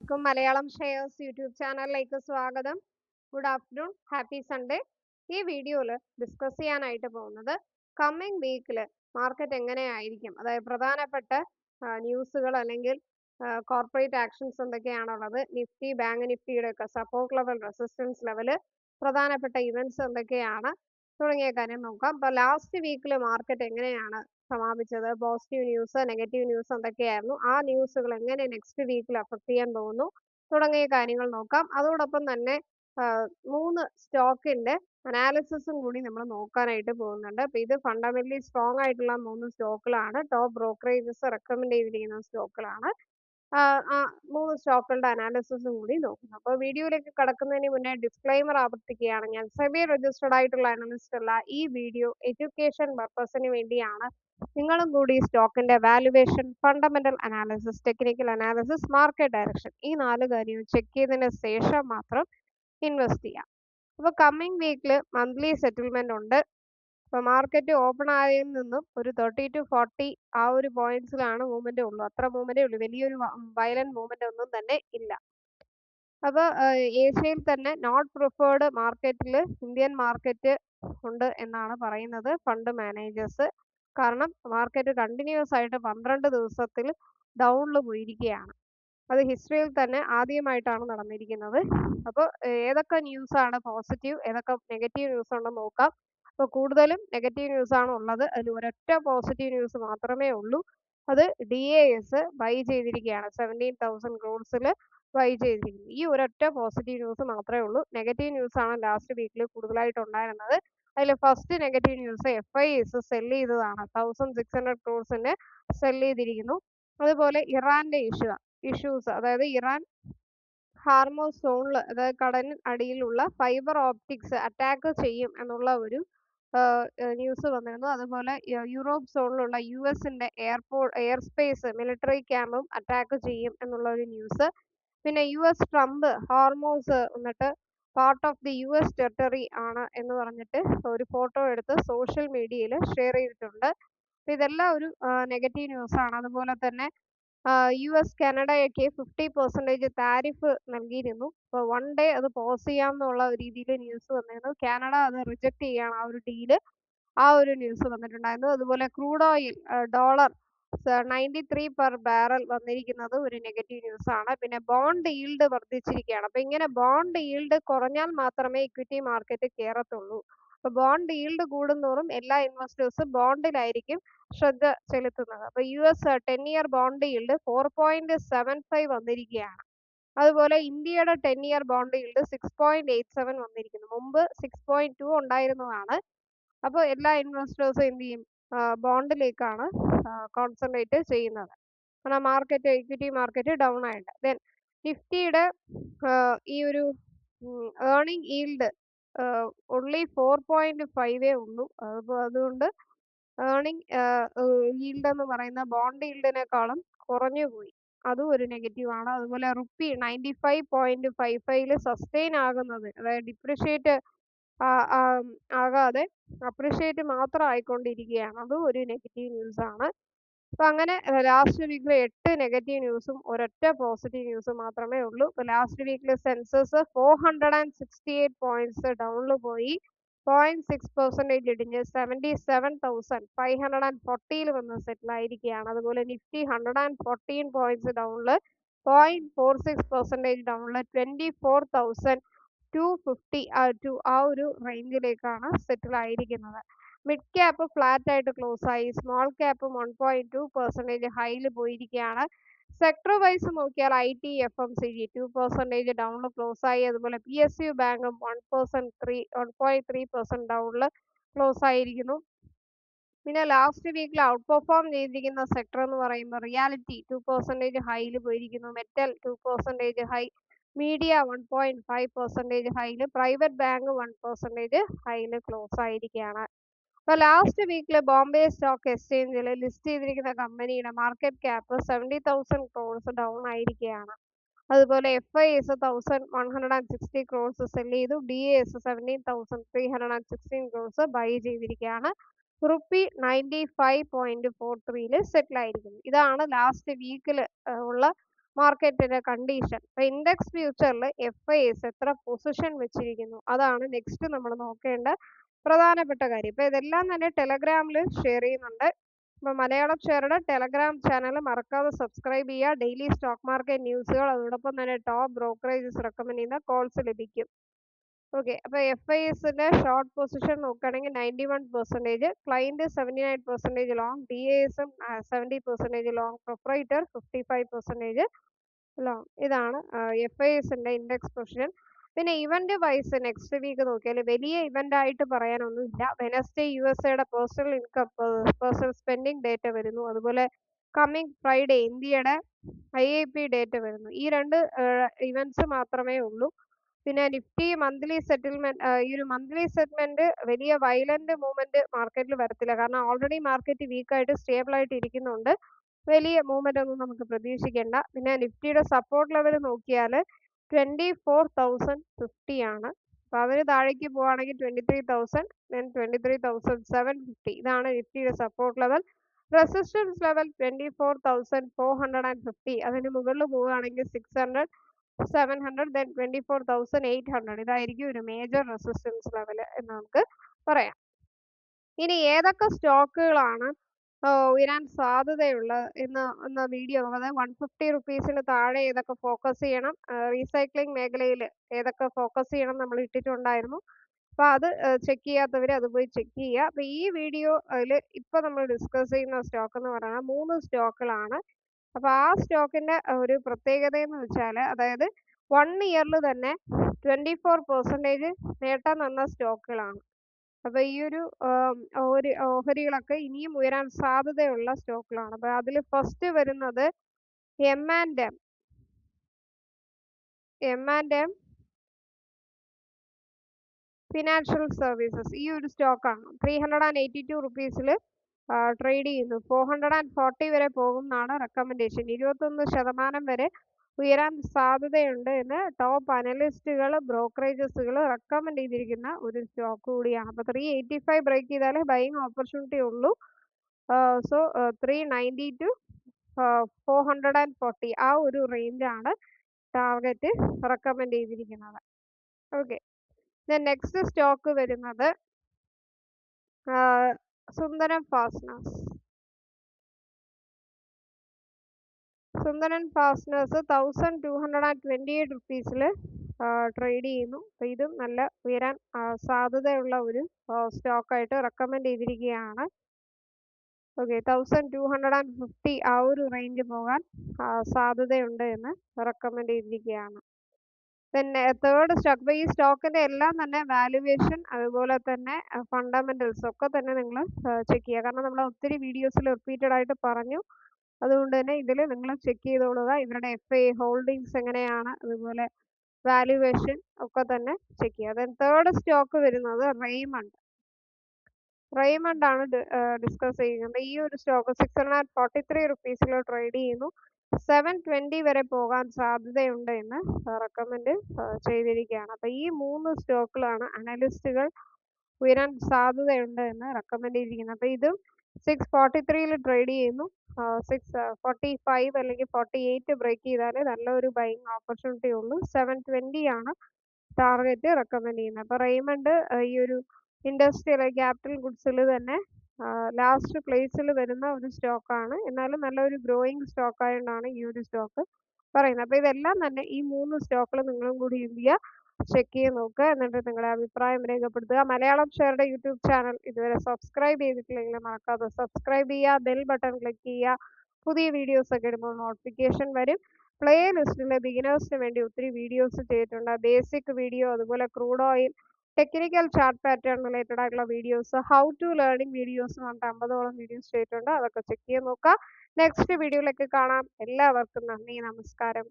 എല്ലാവർക്കും Malayalam shares YouTube ചാനലിലേക്ക് സ്വാഗതം. Good afternoon, happy Sunday. ഈ വീഡിയോയിൽ ഡിസ്കസ് ചെയ്യാനായിട്ട് പോകുന്നത് കമ്മിങ് വീക്കിൽ മാർക്കറ്റ് എങ്ങനെയായിരിക്കും, അതായത് പ്രധാനപ്പെട്ട ന്യൂസുകൾ അല്ലെങ്കിൽ കോർപ്പറേറ്റ് ആക്ഷൻസ് എന്തൊക്കെയാണുള്ളത്, നിഫ്റ്റി ബാങ്ക് നിഫ്റ്റിയുടെ ഒക്കെ സപ്പോർട്ട് ലെവൽ, റെസിസ്റ്റൻസ് ലെവൽ, പ്രധാനപ്പെട്ട ഇവന്റ്സ് എന്തൊക്കെയാണ് തുടങ്ങിയ കാര്യം നോക്കാം. അപ്പോൾ ലാസ്റ്റ് വീക്കിൽ മാർക്കറ്റ് എങ്ങനെയാണ് സമാപിച്ചത്, പോസിറ്റീവ് ന്യൂസ്, നെഗറ്റീവ് ന്യൂസ് എന്തൊക്കെയായിരുന്നു, ആ ന്യൂസുകൾ എങ്ങനെ നെക്സ്റ്റ് വീക്കിൽ അഫക്ട് ചെയ്യാൻ പോകുന്നു തുടങ്ങിയ കാര്യങ്ങൾ നോക്കാം. അതോടൊപ്പം തന്നെ 3 സ്റ്റോക്കിന്റെ അനാലിസിസും കൂടി നമ്മൾ നോക്കാനായിട്ട് പോകുന്നുണ്ട്. അപ്പോൾ ഇത് ഫണ്ടമെന്റലി സ്ട്രോങ് ആയിട്ടുള്ള 3 സ്റ്റോക്കുകളാണ്, ടോപ്പ് ബ്രോക്കറേജസ് റെക്കമെൻഡ് ചെയ്തിരിക്കുന്ന സ്റ്റോക്കുകളാണ്. ആ 3 സ്റ്റോക്കുകളുടെ അനാലിസിസും കൂടി നോക്കുന്നു. അപ്പോൾ വീഡിയോയിലേക്ക് കടക്കുന്നതിന് മുന്നേ ഡിസ്ക്ലൈമർ ആവർത്തിക്കുകയാണ്, ഞാൻ സെബി രജിസ്റ്റർഡ് ആയിട്ടുള്ള അനലിസ്റ്റ് അല്ല. ഈ വീഡിയോ എഡ്യൂക്കേഷൻ പർപ്പസിന് വേണ്ടിയാണ്. നിങ്ങളും കൂടി സ്റ്റോക്കിന്റെ valuation, fundamental analysis, technical analysis, market direction ഈ 4 കാര്യവും ചെക്ക് ചെയ്തതിന് ശേഷം മാത്രം ഇൻവെസ്റ്റ് ചെയ്യാം. അപ്പോൾ കമ്മിങ് വീക്കിൽ മന്ത്ലി സെറ്റിൽമെന്റ് ഉണ്ട്. അപ്പോൾ മാർക്കറ്റ് ഓപ്പൺ ആയതിൽ നിന്നും ഒരു 30 to 40 ആ ഒരു പോയിന്റ്സിലാണ് മൂവ്മെന്റ് ഉള്ളൂ. അത്ര മൂവ്മെന്റേ ഉള്ളൂ, വലിയൊരു വയലന്റ് മൂവ്മെന്റ് ഒന്നും തന്നെ ഇല്ല. അപ്പോൾ ഏഷ്യയിൽ തന്നെ നോട്ട് പ്രിഫേർഡ് മാർക്കറ്റിൽ ഇന്ത്യൻ മാർക്കറ്റ് ഉണ്ട് എന്നാണ് പറയുന്നത് ഫണ്ട് മാനേജേഴ്സ്. കാരണം മാർക്കറ്റ് കണ്ടിന്യൂസ് ആയിട്ട് 12 ദിവസത്തിൽ ഡൗണിൽ പോയിരിക്കുകയാണ്. അത് ഹിസ്റ്ററിയിൽ തന്നെ ആദ്യമായിട്ടാണ് നടന്നിരിക്കുന്നത്. അപ്പോൾ ഏതൊക്കെ ന്യൂസ് ആണ് പോസിറ്റീവ്, ഏതൊക്കെ നെഗറ്റീവ് ന്യൂസ് ഉണ്ടെന്ന് നോക്കാം. അപ്പോൾ കൂടുതലും നെഗറ്റീവ് ന്യൂസ് ആണ് ഉള്ളത്. അതിൽ ഒരൊറ്റ പോസിറ്റീവ് ന്യൂസ് മാത്രമേ ഉള്ളൂ. അത് DAS ബൈ ചെയ്തിരിക്കുകയാണ്, 17,000 crores ബൈ ചെയ്തിരിക്കുന്നു. ഈ ഒരൊറ്റ പോസിറ്റീവ് ന്യൂസ് മാത്രമേ ഉള്ളൂ. നെഗറ്റീവ് ന്യൂസ് ആണ് ലാസ്റ്റ് വീക്കിൽ കൂടുതലായിട്ട് ഉണ്ടായിരുന്നത്. അതിൽ first negative news FIS sell ചെയ്തതാണ്, 1,600 crores സെല് ചെയ്തിരിക്കുന്നു. അതുപോലെ ഇറാന്റെ ഇഷ്യൂസ്, അതായത് ഇറാൻ ഹാർമോസ് സോണിൽ, അതായത് കടലിന് അടിയിലുള്ള ഫൈബർ ഓപ്റ്റിക്സ് അറ്റാക്ക് ചെയ്യും എന്നുള്ള ഒരു ന്യൂസ് വന്നിരുന്നു. അതുപോലെ യൂറോപ്പ് സോണിലുള്ള US-ന്റെ എയർ സ്പേസ് മിലിറ്ററി ക്യാമ്പും അറ്റാക്ക് ചെയ്യും എന്നുള്ള ഒരു ന്യൂസ്. പിന്നെ US ട്രംപ് ഹോർമോസ് എന്നിട്ട് part of the US territory ആണ് എന്ന് പറഞ്ഞിട്ട് ഒരു ഫോട്ടോ എടുത്ത് സോഷ്യൽ മീഡിയയിൽ ഷെയർ ചെയ്തിട്ടുണ്ട്. അപ്പോൾ ഇതെല്ലാം ഒരു നെഗറ്റീവ് ന്യൂസ് ആണ്. അതുപോലെ തന്നെ US കാനഡയ്ക്ക് 50% താരിഫ് നൽകിയിരുന്നു. അപ്പോൾ 1 ഡേ അത് പോസ് ചെയ്യാം എന്നുള്ള രീതിയിൽ ന്യൂസ് വന്നിരുന്നു. കാനഡ അത് റിജക്ട് ചെയ്യാണ്, ആ ഒരു ഡീല്. ആ ഒരു ന്യൂസ് വന്നിട്ടുണ്ടായിരുന്നു. അതുപോലെ crude oil dollar 93 per barrel വന്നിരിക്കുന്നത് ഒരു നെഗറ്റീവ് ന്യൂസ് ആണ്. പിന്നെ ബോണ്ട് ഈൽഡ് വർദ്ധിച്ചിരിക്കുകയാണ്. അപ്പോൾ ഇങ്ങനെ ബോണ്ട് ഈൽഡ് കുറഞ്ഞാൽ മാത്രമേ ഇക്വിറ്റി മാർക്കറ്റ് കയറത്തുള്ളൂ. അപ്പോൾ ബോണ്ട് ഈൽഡ് കൂടുന്തോറും എല്ലാ ഇൻവെസ്റ്റേഴ്സും ബോണ്ടിലായിരിക്കും ശ്രദ്ധ ചെലുത്തുന്നത്. അപ്പോൾ US 10-year ബോണ്ട് ഈൽഡ് 4.75 വന്നിരിക്കുകയാണ്. അതുപോലെ ഇന്ത്യയുടെ 10-year ബോണ്ട് ഈൽഡ് 6.87 വന്നിരിക്കുന്നു. മുമ്പ് 6.2 ഉണ്ടായിരുന്നതാണ്. അപ്പോൾ എല്ലാ ഇൻവെസ്റ്റേഴ്സും എന്ത് ചെയ്യും, ബോണ്ടിലേക്കാണ് കോൺസെൻട്രേറ്റ് ചെയ്യുന്നത്. കാരണം മാർക്കറ്റ്, ഇക്വിറ്റി മാർക്കറ്റ് ഡൗൺ ആയിട്ട്. ദെൻ നിഫ്റ്റിയുടെ ഈ ഒരു ഏർണിംഗ് ഈൽഡ് only 4.5 ഉള്ളൂ. അതുകൊണ്ട് ഏർണിംഗ് ഈൽഡ് എന്ന് പറയുന്ന ബോണ്ട് ഈൽഡിനേക്കാളും കുറഞ്ഞു പോയി, അതും ഒരു നെഗറ്റീവ് ആണ്. അതുപോലെ റുപ്പി 95.55 സസ്റ്റെയിൻ ആകുന്നത്, അതായത് ഡിപ്രിഷിയേറ്റ് ആകാതെ അപ്രിഷിയേറ്റ് മാത്രം ആയിക്കൊണ്ടിരിക്കുകയാണ്, അതും ഒരു നെഗറ്റീവ് ന്യൂസ് ആണ്. അപ്പോൾ അങ്ങനെ ലാസ്റ്റ് വീക്കിൽ 8 നെഗറ്റീവ് ന്യൂസും ഒരൊറ്റ പോസിറ്റീവ് ന്യൂസും മാത്രമേ ഉള്ളൂ. ഇപ്പോൾ ലാസ്റ്റ് വീക്കിൽ സെൻസസ് 468 പോയിന്റ്സ് ഡൗണിൽ പോയി, 0.6% ഇടിഞ്ഞ് 77,540 വന്ന് സെറ്റിൽ ആയിരിക്കുകയാണ്. അതുപോലെ നിഫ്റ്റി 114 പോയിന്റ്സ് ഡൗണിൽ 0.46% ഡൗണിൽ 24,250 ആ ഒരു റേഞ്ചിലേക്കാണ് സെറ്റിൽ ആയിരിക്കുന്നത്. മിഡ് ക്യാപ്പ് ഫ്ലാറ്റ് ആയിട്ട് ക്ലോസ് ആയി, സ്മോൾ ക്യാപ്പ് 1.2% ഹൈയിൽ പോയിരിക്കുകയാണ്. സെക്ടർ വൈസ് നോക്കിയാൽ IT FMCG 2% ഡൗണിൽ ക്ലോസ് ആയി. അതുപോലെ PSU ബാങ്കും 1.3% ഡൗണിൽ ക്ലോസ് ആയിരിക്കുന്നു. പിന്നെ ലാസ്റ്റ് വീക്കിൽ ഔട്ട് പെർഫോം ചെയ്തിരിക്കുന്ന സെക്ടർ എന്ന് പറയുമ്പോൾ റിയാലിറ്റി 2% ഹൈയിൽ പോയിരിക്കുന്നു, മെറ്റൽ 2% ഹൈ, മീഡിയ 1.5% ഹൈയിൽ, പ്രൈവറ്റ് ബാങ്ക് 1% ഹൈയിൽ ക്ലോസ് ആയിരിക്കുകയാണ്. അപ്പോൾ ലാസ്റ്റ് വീക്കിൽ ബോംബെ സ്റ്റോക്ക് എക്സ്ചേഞ്ചിൽ ലിസ്റ്റ് ചെയ്തിരിക്കുന്ന കമ്പനിയുടെ മാർക്കറ്റ് ക്യാപ്പ് 70,000 crores ഡൗൺ ആയിരിക്കുകയാണ്. അതുപോലെ FIS 1,160 crores സെല് ചെയ്തു, DAS 17,316 crores ബൈ ചെയ്തിരിക്കുകയാണ്. റുപ്പി 95.43 സെറ്റിൽ ആയിരിക്കുന്നു. ഇതാണ് ലാസ്റ്റ് വീക്കിൽ ഉള്ള മാർക്കറ്റിന്റെ കണ്ടീഷൻ. അപ്പോൾ ഇൻഡെക്സ് ഫ്യൂച്ചറിൽ FIs എത്ര പൊസിഷൻ വെച്ചിരിക്കുന്നു അതാണ് നെക്സ്റ്റ് നമ്മൾ നോക്കേണ്ട പ്രധാനപ്പെട്ട കാര്യം. ഇപ്പോൾ ഇതെല്ലാം തന്നെ ടെലഗ്രാമിൽ ഷെയർ ചെയ്യുന്നുണ്ട്. അപ്പോൾ മലയാളം ഷെയറുടെ ടെലഗ്രാം ചാനൽ മറക്കാതെ സബ്സ്ക്രൈബ് ചെയ്യുക. ഡെയിലി സ്റ്റോക്ക് മാർക്കറ്റ് ന്യൂസുകൾ അതോടൊപ്പം തന്നെ ടോപ്പ് ബ്രോക്കറേജസ് റെക്കമെൻഡ് ചെയ്യുന്ന കോൾസ് ലഭിക്കും. ഓക്കെ, അപ്പോൾ FIsന്റെ ഷോർട്ട് പൊസിഷൻ നോക്കുകയാണെങ്കിൽ 91%, ക്ലൈൻറ്റ് 79% ലോങ്, DASും 70% ലോങ്, പ്രൊപ്പറേറ്റർ 55% ലോങ്. ഇതാണ് FIsന്റെ ഇൻഡെക്സ് പൊസിഷൻ. പിന്നെ ഇവന്റ് വൈസ് നെക്സ്റ്റ് വീക്ക് നോക്കിയാൽ വലിയ ഇവന്റ് ആയിട്ട് പറയാനൊന്നുമില്ല. വെനസ്ഡേ USAയുടെ personal income personal spending data വരുന്നു. അതുപോലെ കമ്മിങ് ഫ്രൈഡേ ഇന്ത്യയുടെ IIP ഡേറ്റ വരുന്നു. ഈ രണ്ട് ഇവന്റ്സ് മാത്രമേ ഉള്ളൂ. പിന്നെ നിഫ്റ്റി മന്ത്ലി സെറ്റിൽമെന്റ്, ഈ ഒരു മന്ത്ലി സെറ്റിൽമെന്റ് വലിയ വയലന്റ് മൂവ്മെന്റ് മാർക്കറ്റിൽ വരത്തില്ല. കാരണം ഓൾറെഡി മാർക്കറ്റ് വീക്കായിട്ട് സ്റ്റേബിൾ ആയിട്ട് ഇരിക്കുന്നുണ്ട്. വലിയ മൂവ്മെന്റ് ഒന്നും നമുക്ക് പ്രതീക്ഷിക്കേണ്ട. പിന്നെ നിഫ്റ്റിയുടെ സപ്പോർട്ട് ലെവൽ നോക്കിയാൽ 24,050 ആണ്. അപ്പോൾ അതിന് താഴേക്ക് പോവുകയാണെങ്കിൽ 23,000, then 23,750. ഇതാണ് നിഫ്റ്റിയുടെ സപ്പോർട്ട് ലെവൽ. Resistance level 24,450. അതിന് മുകളിൽ പോവുകയാണെങ്കിൽ 600, 700, then 24,800. ഇതായിരിക്കും ഒരു മേജർ റെസിസ്റ്റൻസ് ലെവൽ എന്ന് നമുക്ക് പറയാം. ഇനി ഏതൊക്കെ സ്റ്റോക്കുകളാണ് ഉയരാൻ സാധ്യതയുള്ള എന്ന വീഡിയോ, അതായത് 150 റുപ്പീസിന് താഴെ ഏതൊക്കെ ഫോക്കസ് ചെയ്യണം, റീസൈക്ലിംഗ് മേഖലയിൽ ഏതൊക്കെ ഫോക്കസ് ചെയ്യണം നമ്മൾ ഇട്ടിട്ടുണ്ടായിരുന്നു. അപ്പോൾ അത് ചെക്ക് ചെയ്യാത്തവർ അത് പോയി ചെക്ക് ചെയ്യുക. അപ്പോൾ ഈ വീഡിയോയിൽ ഇപ്പോൾ നമ്മൾ ഡിസ്കസ് ചെയ്യുന്ന സ്റ്റോക്ക് എന്ന് പറയുന്നത് 3 സ്റ്റോക്കുകളാണ്. അപ്പോൾ ആ സ്റ്റോക്കിന്റെ ഒരു പ്രത്യേകത എന്ന് വെച്ചാൽ, അതായത് 1 ഇയറിൽ തന്നെ 24% നേട്ടം തന്ന സ്റ്റോക്കുകളാണ്. അപ്പോൾ ഈ ഒരു ഓഹരികളൊക്കെ ഇനിയും ഉയരാൻ സാധ്യതയുള്ള സ്റ്റോക്കുകളാണ്. അപ്പോൾ അതിൽ ഫസ്റ്റ് വരുന്നത് M&M ഫിനാൻഷ്യൽ സർവീസസ്. ഈ ഒരു സ്റ്റോക്കാണ് 382 റുപ്പീസിൽ ട്രേഡ് ചെയ്യുന്നു. 440 വരെ പോകും എന്നാണ് റെക്കമെൻഡേഷൻ. 21% വരെ ഉയരാൻ സാധ്യതയുണ്ട് എന്ന് ടോപ്പ് അനലിസ്റ്റുകൾ ബ്രോക്കറേജസുകൾ റെക്കമെൻഡ് ചെയ്തിരിക്കുന്ന ഒരു സ്റ്റോക്ക് കൂടിയാണ്. അപ്പോൾ 385 ബ്രേക്ക് ചെയ്താലേ ബൈയിങ് ഓപ്പർച്യൂണിറ്റി ഉള്ളൂ. സോ 390 to 440 ആ ഒരു റേഞ്ചാണ് ടാർഗറ്റ് റെക്കമെൻഡ് ചെയ്തിരിക്കുന്നത്. ഓക്കെ, നെക്സ്റ്റ് സ്റ്റോക്ക് വരുന്നത് സുന്ദരം ഫാസ്റ്റനേഴ്സ്. 1228 റുപ്പീസിൽ ട്രേഡ് ചെയ്യുന്നു. അപ്പോൾ ഇതും നല്ല ഉയരാൻ സാധ്യതയുള്ള ഒരു സ്റ്റോക്കായിട്ട് റെക്കമെൻഡ് ചെയ്തിരിക്കുകയാണ്. ഓക്കെ, 1250 ആ ഒരു റേഞ്ച് പോകാൻ സാധ്യതയുണ്ട് എന്ന് റെക്കമെൻഡ് ചെയ്തിരിക്കുകയാണ്. പിന്നെ തേർഡ് സ്റ്റോക്ക്, ഇപ്പോൾ ഈ സ്റ്റോക്കിന്റെ എല്ലാം തന്നെ വാല്യുവേഷൻ അതുപോലെ തന്നെ ഫണ്ടമെന്റൽസ് ഒക്കെ തന്നെ നിങ്ങൾ ചെക്ക് ചെയ്യുക. കാരണം നമ്മൾ ഒത്തിരി വീഡിയോസിൽ റിപ്പീറ്റഡ് ആയിട്ട് പറഞ്ഞു. അതുകൊണ്ട് തന്നെ ഇതിൽ നിങ്ങൾ ചെക്ക് ചെയ്തോളുക. ഇവരുടെ FI ഹോൾഡിങ്സ് എങ്ങനെയാണ്, അതുപോലെ വാല്യുവേഷൻ ഒക്കെ തന്നെ ചെക്ക് ചെയ്യുക. ദെൻ തേർഡ് സ്റ്റോക്ക് വരുന്നത് റെയ്മണ്ട് ആണ് ഡിസ്കസ് ചെയ്യുന്നത്. ഈ ഒരു സ്റ്റോക്ക് 643 റുപ്പീസിൽ ട്രേഡ് ചെയ്യുന്നു. 720 വരെ പോകാൻ സാധ്യതയുണ്ട് എന്ന് റെക്കമെൻഡ് ചെയ്തിരിക്കുകയാണ്. അപ്പോൾ ഈ 3 സ്റ്റോക്കുകളാണ് അനലിസ്റ്റുകൾ ഉയരാൻ സാധ്യതയുണ്ട് എന്ന് റെക്കമെൻഡ് ചെയ്തിരിക്കുന്നത്. അപ്പോൾ ഇതും 643 ട്രേഡ് ചെയ്യുന്നു. 645 അല്ലെങ്കിൽ 48 ബ്രേക്ക് ചെയ്താൽ നല്ലൊരു ബൈയിങ് ഓപ്പർച്യൂണിറ്റി ഉള്ളൂ. 720 ആണ് ടാർഗറ്റ് റെക്കമെൻഡ് ചെയ്യുന്നത്. അപ്പോൾ റെയ്മണ്ട് ഈ ഒരു ഇൻഡസ്ട്രിയൽ ക്യാപിറ്റൽ ഗുഡ്സിൽ തന്നെ ലാസ്റ്റ് പ്ലേസിൽ വരുന്ന ഒരു സ്റ്റോക്കാണ്. എന്നാലും നല്ലൊരു ഗ്രോയിങ് സ്റ്റോക്ക് ആയതുകൊണ്ടാണ് ഈ ഒരു സ്റ്റോക്ക് പറയുന്നത്. അപ്പോൾ ഇതെല്ലാം തന്നെ ഈ 3 സ്റ്റോക്കുകൾ നിങ്ങളും കൂടി എന്ത് ചെയ്യുക, ചെക്ക് ചെയ്ത് നോക്കുക. എന്നിട്ട് നിങ്ങളുടെ അഭിപ്രായം രേഖപ്പെടുത്തുക. മലയാളം ഷെയറുടെ യൂട്യൂബ് ചാനൽ ഇതുവരെ സബ്സ്ക്രൈബ് ചെയ്തിട്ടില്ലെങ്കിൽ മറക്കാതെ സബ്സ്ക്രൈബ് ചെയ്യുക. ബെൽ ബട്ടൺ ക്ലിക്ക് ചെയ്യുക. പുതിയ വീഡിയോസ് ഒക്കെ ഇടുമ്പോൾ നോട്ടിഫിക്കേഷൻ വരും. പ്ലേ ലിസ്റ്റിൽ ബിഗിനേഴ്സിന് വേണ്ടി ഒത്തിരി വീഡിയോസ് ചെയ്തിട്ടുണ്ട്. ബേസിക് വീഡിയോ, അതുപോലെ crude oil, technical chart pattern related ആയിട്ടുള്ള videos, how to learning videos എന്ന് പറഞ്ഞിട്ട് 50ഓളം വീഡിയോസ് ചെയ്തിട്ടുണ്ട്. അതൊക്കെ ചെക്ക് ചെയ്ത് നോക്കുക. നെക്സ്റ്റ് വീഡിയോയിലേക്ക് കാണാം. എല്ലാവർക്കും നന്ദി, നമസ്കാരം.